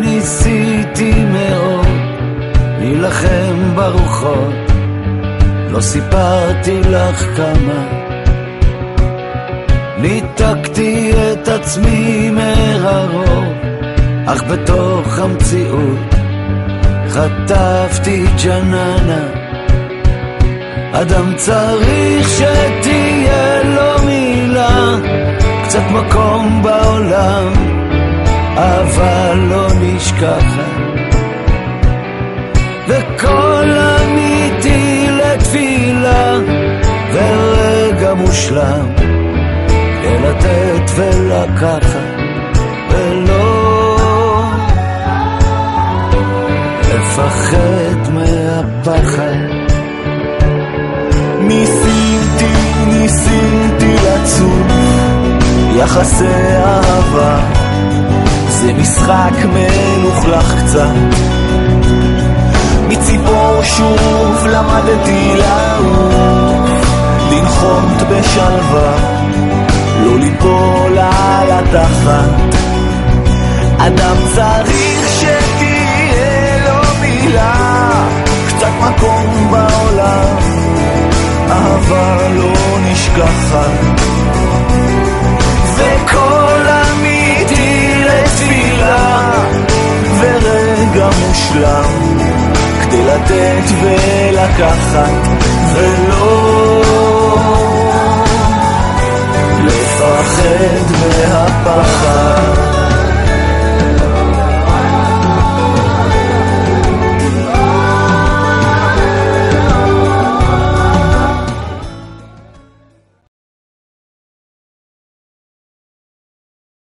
ניסיתי מאוד להילחם ברוחות, לא סיפרתי לך כמה ניתקתי את עצמי מהרוב, אך בתוך המציאות חטפתי ג'ננה. אדם צריך שתהיה לו מילה, קצת מקום בעולם, אבל לא נשכחת, וכל אמיתי לתפילה, ורגע מושלם לתת ולקחת, ולא לפחד מהפחד. ניסיתי לצוף יחסי אהבה, זה משחק מלוכלך קצת, מציפור שוב למדתי לעוף, לנחות בשלווה, לא ליפול על התחת. אדם צריך שתהיה לו מילה, קצת מקום בעולם, אהבה לא נשכחת, וכל אמיתי לתפילה, ורגע מושלם כדי לתת ולקחת, ולא